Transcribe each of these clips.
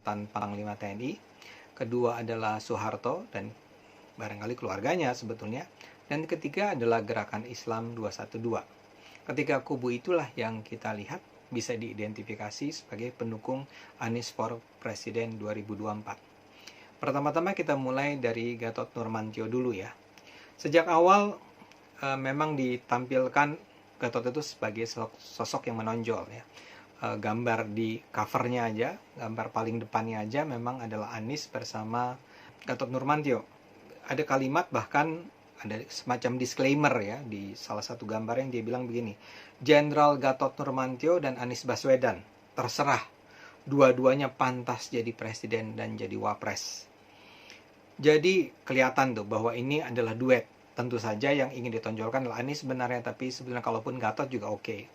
Panglima TNI, kedua adalah Soeharto dan barangkali keluarganya sebetulnya, dan ketiga adalah Gerakan Islam 212. Ketiga kubu itulah yang kita lihat bisa diidentifikasi sebagai pendukung Anies for Presiden 2024. Pertama-tama kita mulai dari Gatot Nurmantio dulu ya. Sejak awal memang ditampilkan Gatot itu sebagai sosok yang menonjol ya. Gambar di covernya aja, gambar paling depannya aja memang adalah Anies bersama Gatot Nurmantio. Ada kalimat bahkan ada semacam disclaimer ya di salah satu gambar yang dia bilang begini, Jenderal Gatot Nurmantio dan Anies Baswedan, terserah, dua-duanya pantas jadi presiden dan jadi wapres. Jadi kelihatan tuh bahwa ini adalah duet. Tentu saja yang ingin ditonjolkan adalah Anies sebenarnya, tapi sebenarnya kalaupun Gatot juga oke.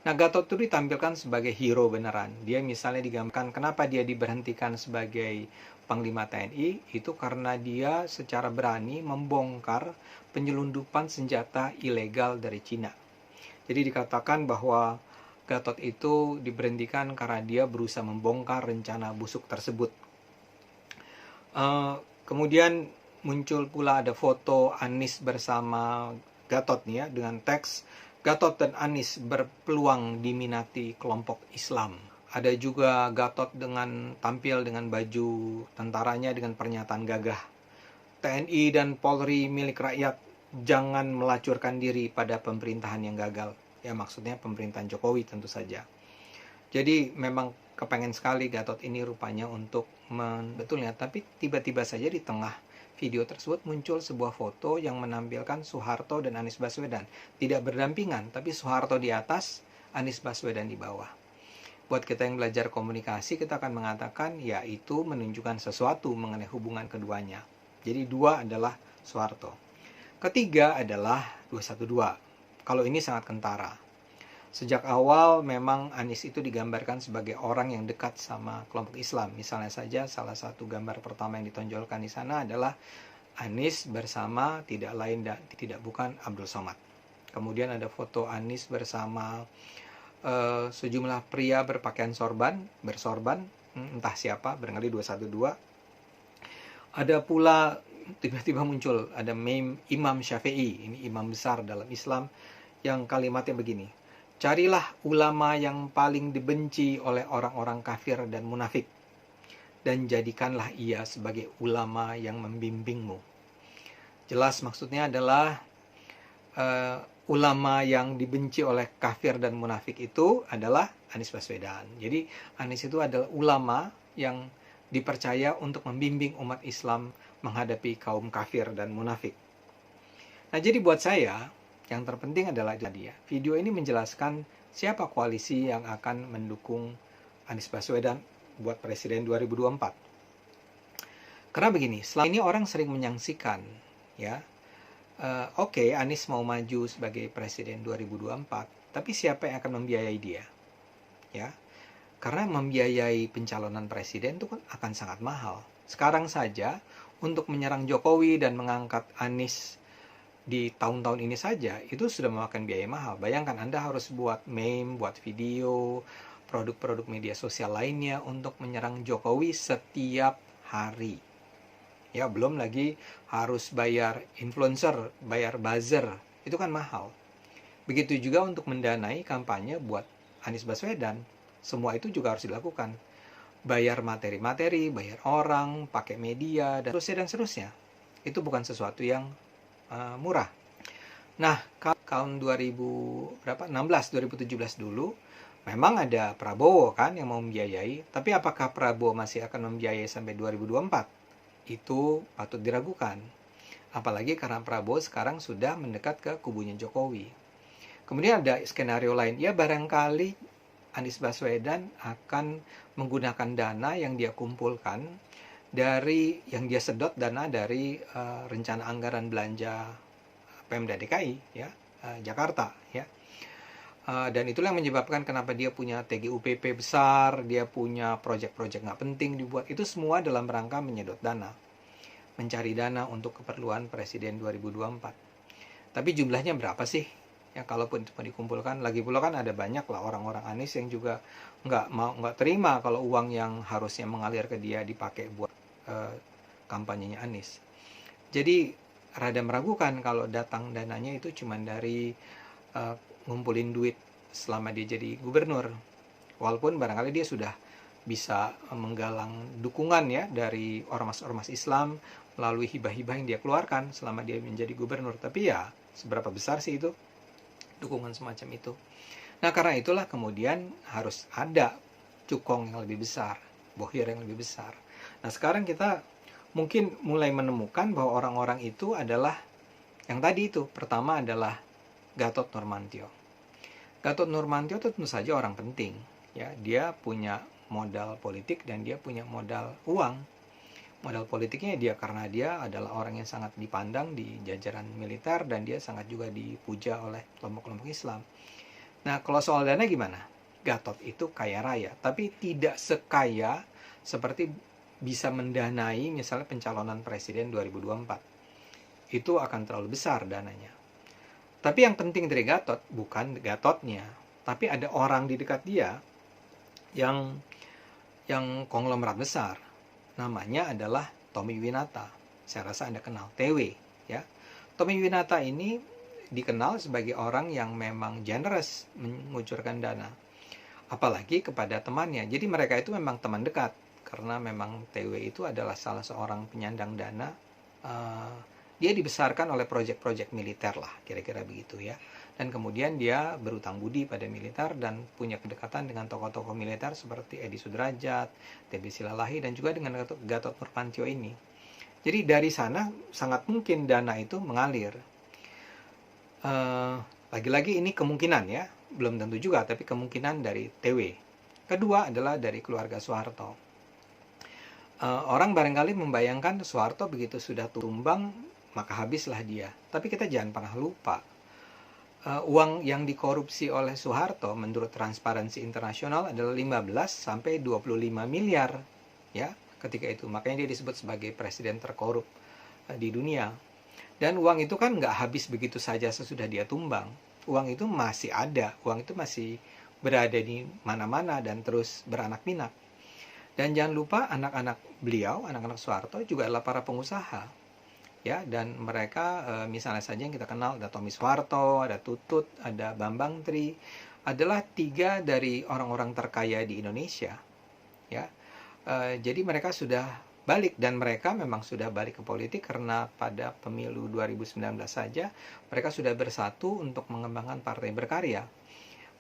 Nah, Gatot itu ditampilkan sebagai hero beneran. Dia misalnya digambarkan kenapa dia diberhentikan sebagai Panglima TNI, itu karena dia secara berani membongkar penyelundupan senjata ilegal dari Cina. Jadi dikatakan bahwa Gatot itu diberhentikan karena dia berusaha membongkar rencana busuk tersebut. Kemudian muncul pula ada foto Anies bersama Gatot nih ya, dengan teks Gatot dan Anies berpeluang diminati kelompok Islam. Ada juga Gatot tampil dengan baju tentaranya dengan pernyataan gagah. TNI dan Polri milik rakyat, jangan melacurkan diri pada pemerintahan yang gagal. Ya maksudnya pemerintahan Jokowi tentu saja. Jadi memang kepengen sekali Gatot ini rupanya untuk betulnya, tapi tiba-tiba saja di tengah video tersebut muncul sebuah foto yang menampilkan Soeharto dan Anies Baswedan. Tidak berdampingan, tapi Soeharto di atas, Anies Baswedan di bawah. Buat kita yang belajar komunikasi, kita akan mengatakan, ya itu menunjukkan sesuatu mengenai hubungan keduanya. Jadi dua adalah Soeharto. Ketiga adalah 212. Kalau ini sangat kentara. Sejak awal memang Anies itu digambarkan sebagai orang yang dekat sama kelompok Islam. Misalnya saja salah satu gambar pertama yang ditonjolkan di sana adalah Anies bersama tidak lain dan tidak bukan Abdul Somad. Kemudian ada foto Anies bersama sejumlah pria berpakaian bersorban, entah siapa, barangkali 212. Ada pula tiba-tiba muncul ada meme Imam Syafi'i, ini imam besar dalam Islam, yang kalimatnya begini, carilah ulama yang paling dibenci oleh orang-orang kafir dan munafik, dan jadikanlah ia sebagai ulama yang membimbingmu. Jelas maksudnya adalah ulama yang dibenci oleh kafir dan munafik itu adalah Anies Baswedan. Jadi Anies itu adalah ulama yang dipercaya untuk membimbing umat Islam menghadapi kaum kafir dan munafik. Nah jadi buat saya, yang terpenting adalah dia. Video ini menjelaskan siapa koalisi yang akan mendukung Anies Baswedan buat Presiden 2024. Karena begini, selama ini orang sering menyaksikan, ya, oke, Anies mau maju sebagai Presiden 2024, tapi siapa yang akan membiayai dia? Ya, karena membiayai pencalonan presiden itu kan akan sangat mahal. Sekarang saja untuk menyerang Jokowi dan mengangkat Anies di tahun-tahun ini saja itu sudah memakan biaya mahal. Bayangkan Anda harus buat meme, buat video, produk-produk media sosial lainnya untuk menyerang Jokowi setiap hari. Ya, belum lagi harus bayar influencer, bayar buzzer. Itu kan mahal. Begitu juga untuk mendanai kampanye buat Anies Baswedan. Semua itu juga harus dilakukan. Bayar materi-materi, bayar orang, pakai media, dan seterusnya. Itu bukan sesuatu yang murah. Nah, tahun 2017 dulu memang ada Prabowo kan yang mau membiayai, tapi apakah Prabowo masih akan membiayai sampai 2024? Itu patut diragukan. Apalagi karena Prabowo sekarang sudah mendekat ke kubunya Jokowi. Kemudian ada skenario lain, ya barangkali Anies Baswedan akan menggunakan dana yang dia kumpulkan yang dia sedot dana dari rencana anggaran belanja Pemda DKI ya, Jakarta ya. Dan itulah yang menyebabkan kenapa dia punya TGUPP besar, dia punya proyek-proyek nggak penting dibuat. Itu semua dalam rangka menyedot dana, mencari dana untuk keperluan Presiden 2024. Tapi jumlahnya berapa sih? Ya, kalaupun itu mau dikumpulkan, lagi pula kan ada banyak lah orang-orang Anies yang juga nggak terima kalau uang yang harusnya mengalir ke dia dipakai buat kampanyenya Anies. Jadi rada meragukan kalau datang dananya itu cuma dari ngumpulin duit selama dia jadi gubernur. Walaupun barangkali dia sudah bisa menggalang dukungan ya dari ormas-ormas Islam melalui hibah-hibah yang dia keluarkan selama dia menjadi gubernur. Tapi ya, seberapa besar sih itu dukungan semacam itu. Nah, karena itulah kemudian harus ada cukong yang lebih besar, bohir yang lebih besar. Nah, sekarang kita mungkin mulai menemukan bahwa orang-orang itu adalah yang tadi itu. Pertama adalah Gatot Nurmantio. Gatot Nurmantio itu tentu saja orang penting. Ya, dia punya modal politik dan dia punya modal uang. Modal politiknya dia karena dia adalah orang yang sangat dipandang di jajaran militer dan dia sangat juga dipuja oleh kelompok-kelompok Islam. Nah, kalau soal dana gimana? Gatot itu kaya raya, tapi tidak sekaya seperti bisa mendanai misalnya pencalonan presiden 2024. Itu akan terlalu besar dananya. Tapi yang penting dari Gatot bukan Gatotnya, tapi ada orang di dekat dia yang konglomerat besar. Namanya adalah Tommy Winata. Saya rasa Anda kenal, TW. Ya. Tommy Winata ini dikenal sebagai orang yang memang generous mengucurkan dana. Apalagi kepada temannya. Jadi mereka itu memang teman dekat. Karena memang TW itu adalah salah seorang penyandang dana. Dia dibesarkan oleh proyek-proyek militer lah, kira-kira begitu ya. Dan kemudian dia berutang budi pada militer dan punya kedekatan dengan tokoh-tokoh militer seperti Edi Sudrajat, TB Silalahi, dan juga dengan Gatot Nurmantio ini. Jadi dari sana sangat mungkin dana itu mengalir. Lagi-lagi ini kemungkinan ya, belum tentu juga, tapi kemungkinan dari TW. Kedua adalah dari keluarga Soeharto. Orang barangkali membayangkan Soeharto begitu sudah tumbang, maka habislah dia. Tapi kita jangan pernah lupa, uang yang dikorupsi oleh Soeharto menurut Transparansi Internasional adalah 15 sampai 25 miliar ya ketika itu. Makanya dia disebut sebagai presiden terkorup di dunia. Dan uang itu kan nggak habis begitu saja sesudah dia tumbang. Uang itu masih ada, uang itu masih berada di mana-mana dan terus beranak pinak. Dan jangan lupa anak-anak beliau, anak-anak Soeharto juga adalah para pengusaha. Ya, dan mereka misalnya saja yang kita kenal ada Tommy Soeharto, ada Tutut, ada Bambang Tri, adalah 3 dari orang-orang terkaya di Indonesia. Ya, jadi mereka sudah balik dan mereka memang sudah balik ke politik karena pada pemilu 2019 saja mereka sudah bersatu untuk mengembangkan Partai Berkarya.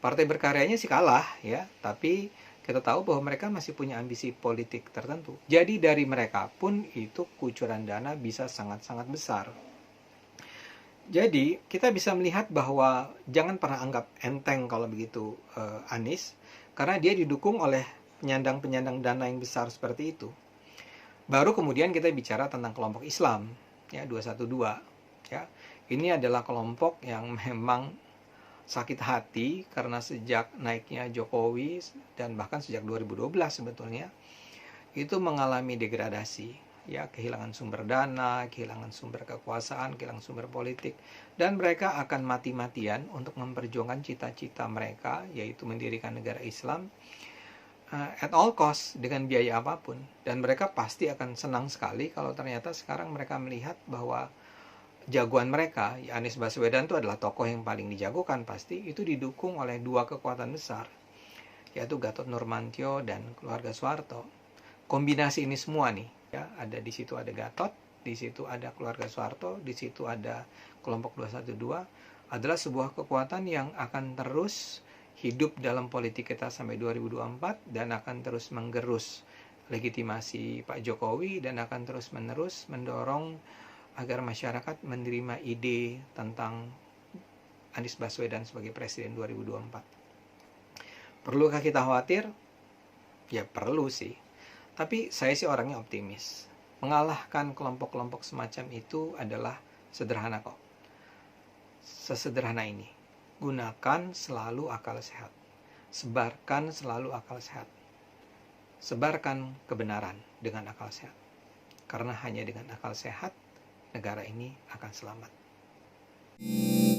Partai Berkaryanya sih kalah ya, tapi kita tahu bahwa mereka masih punya ambisi politik tertentu. Jadi dari mereka pun itu kucuran dana bisa sangat-sangat besar. Jadi kita bisa melihat bahwa jangan pernah anggap enteng kalau begitu Anies, karena dia didukung oleh penyandang-penyandang dana yang besar seperti itu. Baru kemudian kita bicara tentang kelompok Islam, ya 212. Ya, ini adalah kelompok yang memang sakit hati karena sejak naiknya Jokowi dan bahkan sejak 2012 sebetulnya itu mengalami degradasi, ya kehilangan sumber dana, kehilangan sumber kekuasaan, kehilangan sumber politik, dan mereka akan mati-matian untuk memperjuangkan cita-cita mereka yaitu mendirikan negara Islam at all cost dengan biaya apapun. Dan mereka pasti akan senang sekali kalau ternyata sekarang mereka melihat bahwa jagoan mereka, Anies Baswedan itu adalah tokoh yang paling dijagokan pasti, itu didukung oleh 2 kekuatan besar, yaitu Gatot Nurmantio dan keluarga Soeharto. Kombinasi ini semua nih, ya, ada di situ ada Gatot, di situ ada keluarga Soeharto, di situ ada kelompok 212, adalah sebuah kekuatan yang akan terus hidup dalam politik kita sampai 2024 dan akan terus menggerus legitimasi Pak Jokowi dan akan terus-menerus mendorong agar masyarakat menerima ide tentang Anies Baswedan sebagai presiden 2024. Perlukah kita khawatir? Ya perlu sih. Tapi saya sih orangnya optimis. Mengalahkan kelompok-kelompok semacam itu adalah sederhana kok. Sesederhana ini. Gunakan selalu akal sehat. Sebarkan selalu akal sehat. Sebarkan kebenaran dengan akal sehat. Karena hanya dengan akal sehat negara ini akan selamat.